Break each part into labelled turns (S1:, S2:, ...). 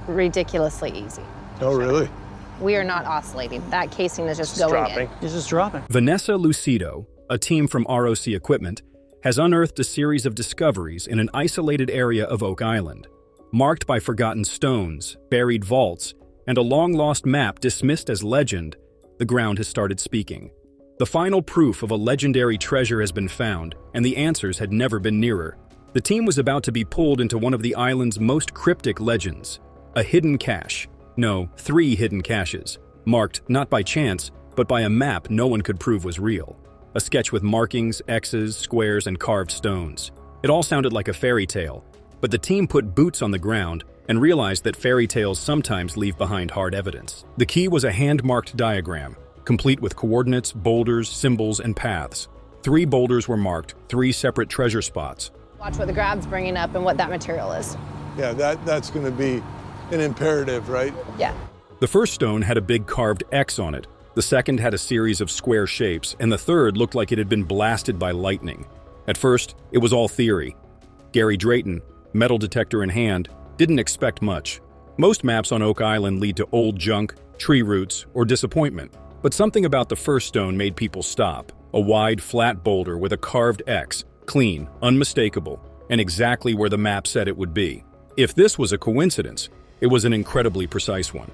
S1: ridiculously easy.
S2: Oh, really?
S1: We are not oscillating. That casing is just going in.
S3: It's just dropping.
S4: Vanessa Lucido, a team from ROC Equipment, has unearthed a series of discoveries in an isolated area of Oak Island, marked by forgotten stones, buried vaults, and a long-lost map dismissed as legend. The ground has started speaking. The final proof of a legendary treasure has been found, and the answers had never been nearer. The team was about to be pulled into one of the island's most cryptic legends, a hidden cache. No, 3 hidden caches, marked not by chance, but by a map no one could prove was real. A sketch with markings, X's, squares, and carved stones. It all sounded like a fairy tale, but the team put boots on the ground and realized that fairy tales sometimes leave behind hard evidence. The key was a hand-marked diagram, complete with coordinates, boulders, symbols, and paths. 3 boulders were marked, 3 separate treasure spots.
S1: Watch what the grab's bringing up and what that material is.
S2: Yeah, that's going to be an imperative, right?
S1: Yeah.
S4: The first stone had a big carved X on it, the second had a series of square shapes, and the third looked like it had been blasted by lightning. At first, it was all theory. Gary Drayton, metal detector in hand, didn't expect much. Most maps on Oak Island lead to old junk, tree roots, or disappointment. But something about the first stone made people stop. A wide, flat boulder with a carved X, clean, unmistakable, and exactly where the map said it would be. If this was a coincidence, it was an incredibly precise one.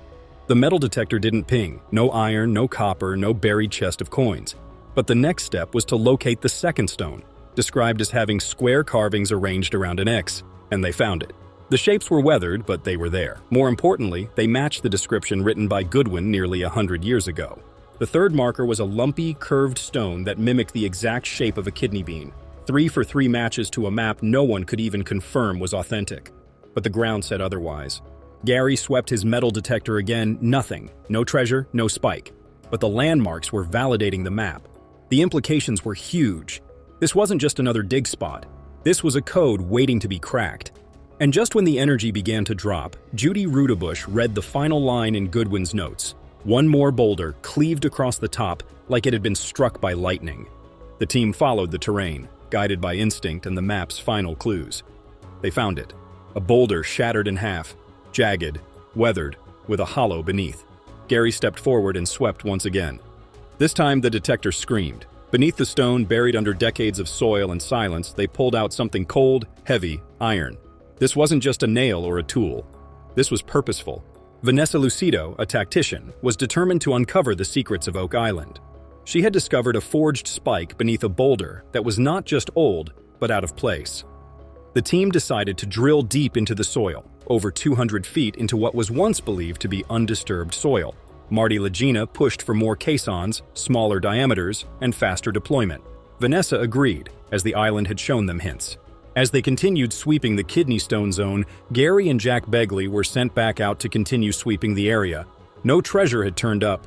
S4: The metal detector didn't ping, no iron, no copper, no buried chest of coins. But the next step was to locate the second stone, described as having square carvings arranged around an X, and they found it. The shapes were weathered, but they were there. More importantly, they matched the description written by Goodwin nearly 100 years ago. The third marker was a lumpy, curved stone that mimicked the exact shape of a kidney bean. 3 for 3 matches to a map no one could even confirm was authentic. But the ground said otherwise. Gary swept his metal detector again, nothing. No treasure, no spike. But the landmarks were validating the map. The implications were huge. This wasn't just another dig spot. This was a code waiting to be cracked. And just when the energy began to drop, Judy Rudabush read the final line in Goodwin's notes. One more boulder cleaved across the top like it had been struck by lightning. The team followed the terrain, guided by instinct and the map's final clues. They found it. A boulder shattered in half, jagged, weathered, with a hollow beneath. Gary stepped forward and swept once again. This time the detector screamed. Beneath the stone, buried under decades of soil and silence, they pulled out something cold, heavy, iron. This wasn't just a nail or a tool. This was purposeful. Vanessa Lucido, a tactician, was determined to uncover the secrets of Oak Island. She had discovered a forged spike beneath a boulder that was not just old, but out of place. The team decided to drill deep into the soil, over 200 feet into what was once believed to be undisturbed soil. Marty Lagena pushed for more caissons, smaller diameters, and faster deployment. Vanessa agreed, as the island had shown them hints. As they continued sweeping the kidney stone zone, Gary and Jack Begley were sent back out to continue sweeping the area. No treasure had turned up.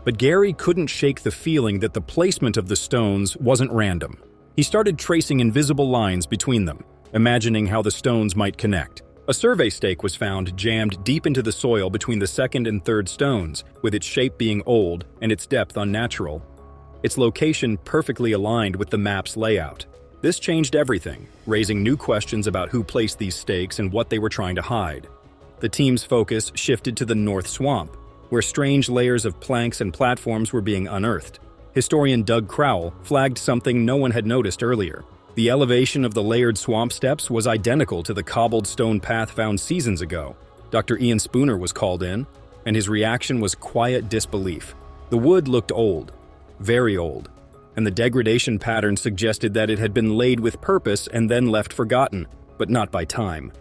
S4: But Gary couldn't shake the feeling that the placement of the stones wasn't random. He started tracing invisible lines between them, imagining how the stones might connect. A survey stake was found jammed deep into the soil between the second and third stones, with its shape being old and its depth unnatural. Its location perfectly aligned with the map's layout. This changed everything, raising new questions about who placed these stakes and what they were trying to hide. The team's focus shifted to the North Swamp, where strange layers of planks and platforms were being unearthed. Historian Doug Crowell flagged something no one had noticed earlier. The elevation of the layered swamp steps was identical to the cobbled stone path found seasons ago. Dr. Ian Spooner was called in, and his reaction was quiet disbelief. The wood looked old, very old, and the degradation pattern suggested that it had been laid with purpose and then left forgotten, but not by time.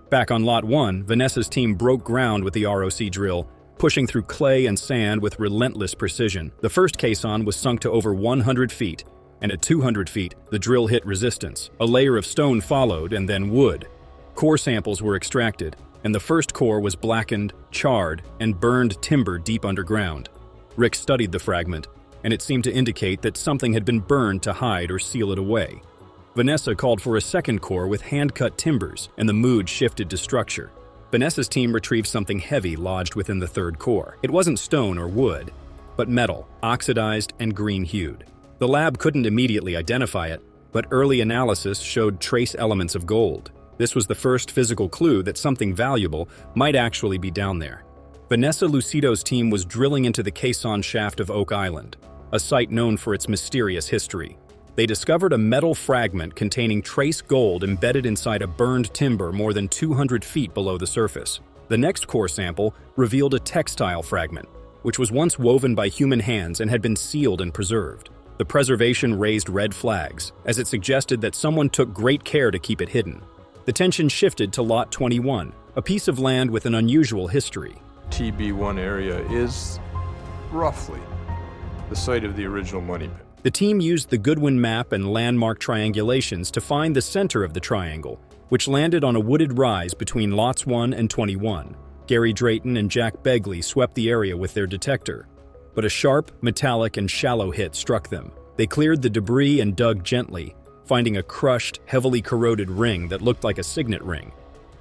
S4: Back on Lot 1, Vanessa's team broke ground with the ROC drill, pushing through clay and sand with relentless precision. The first caisson was sunk to over 100 feet, and at 200 feet, the drill hit resistance. A layer of stone followed, and then wood. Core samples were extracted, and the first core was blackened, charred, and burned timber deep underground. Rick studied the fragment, and it seemed to indicate that something had been burned to hide or seal it away. Vanessa called for a second core with hand-cut timbers, and the mood shifted to structure. Vanessa's team retrieved something heavy lodged within the third core. It wasn't stone or wood, but metal, oxidized and green-hued. The lab couldn't immediately identify it, but early analysis showed trace elements of gold. This was the first physical clue that something valuable might actually be down there. Vanessa Lucido's team was drilling into the caisson shaft of Oak Island, a site known for its mysterious history. They discovered a metal fragment containing trace gold embedded inside a burned timber more than 200 feet below the surface. The next core sample revealed a textile fragment, which was once woven by human hands and had been sealed and preserved. The preservation raised red flags, as it suggested that someone took great care to keep it hidden. The tension shifted to Lot 21, a piece of land with an unusual history.
S3: TB1 area is roughly the site of the original money pit.
S4: The team used the Goodwin map and landmark triangulations to find the center of the triangle, which landed on a wooded rise between Lots 1 and 21. Gary Drayton and Jack Begley swept the area with their detector, but a sharp, metallic, and shallow hit struck them. They cleared the debris and dug gently, finding a crushed, heavily corroded ring that looked like a signet ring.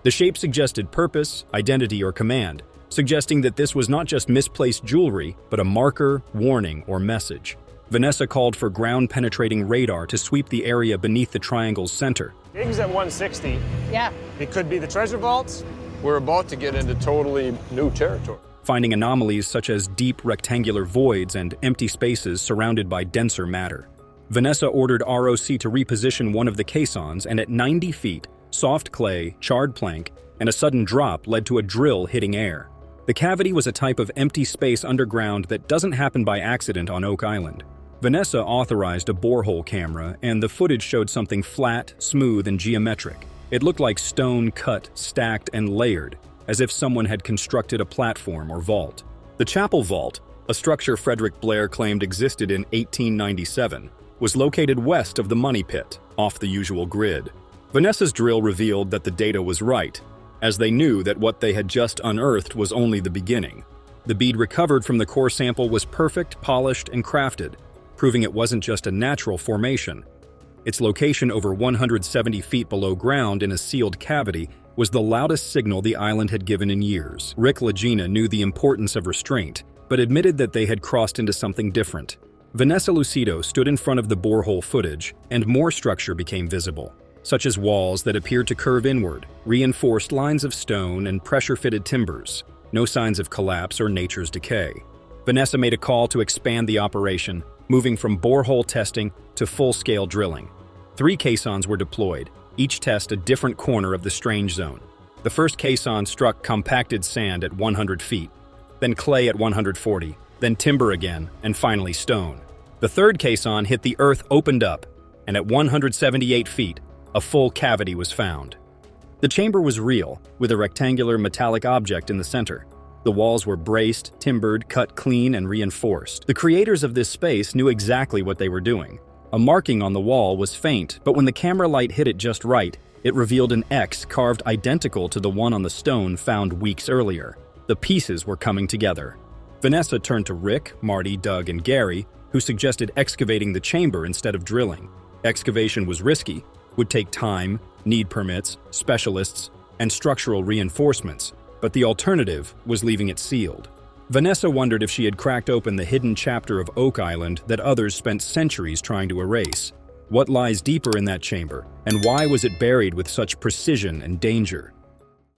S4: The shape suggested purpose, identity, or command, suggesting that this was not just misplaced jewelry, but a marker, warning, or message. Vanessa called for ground-penetrating radar to sweep the area beneath the triangle's center.
S5: Digs at 160.
S1: Yeah.
S5: It could be the treasure vaults.
S3: We're about to get into totally new territory.
S4: Finding anomalies such as deep rectangular voids and empty spaces surrounded by denser matter. Vanessa ordered ROC to reposition one of the caissons, and at 90 feet, soft clay, charred plank, and a sudden drop led to a drill hitting air. The cavity was a type of empty space underground that doesn't happen by accident on Oak Island. Vanessa authorized a borehole camera, and the footage showed something flat, smooth, and geometric. It looked like stone cut, stacked, and layered, as if someone had constructed a platform or vault. The chapel vault, a structure Frederick Blair claimed existed in 1897, was located west of the money pit, off the usual grid. Vanessa's drill revealed that the data was right, as they knew that what they had just unearthed was only the beginning. The bead recovered from the core sample was perfect, polished, and crafted, proving it wasn't just a natural formation. Its location over 170 feet below ground in a sealed cavity was the loudest signal the island had given in years. Lagena knew the importance of restraint, but admitted that they had crossed into something different. Vanessa Lucido stood in front of the borehole footage, and more structure became visible, such as walls that appeared to curve inward, reinforced lines of stone, and pressure-fitted timbers. No signs of collapse or nature's decay. Vanessa made a call to expand the operation, moving from borehole testing to full-scale drilling. 3 caissons were deployed, each test a different corner of the strange zone. The first caisson struck compacted sand at 100 feet, then clay at 140, then timber again, and finally stone. The third caisson hit the earth opened up, and at 178 feet, a full cavity was found. The chamber was real, with a rectangular metallic object in the center. The walls were braced, timbered, cut clean, and reinforced. The creators of this space knew exactly what they were doing. A marking on the wall was faint, but when the camera light hit it just right, it revealed an X carved identical to the one on the stone found weeks earlier. The pieces were coming together. Vanessa turned to Rick, Marty, Doug, and Gary, who suggested excavating the chamber instead of drilling. Excavation was risky, would take time, need permits, specialists, and structural reinforcements, but the alternative was leaving it sealed. Vanessa wondered if she had cracked open the hidden chapter of Oak Island that others spent centuries trying to erase. What lies deeper in that chamber, and why was it buried with such precision and danger?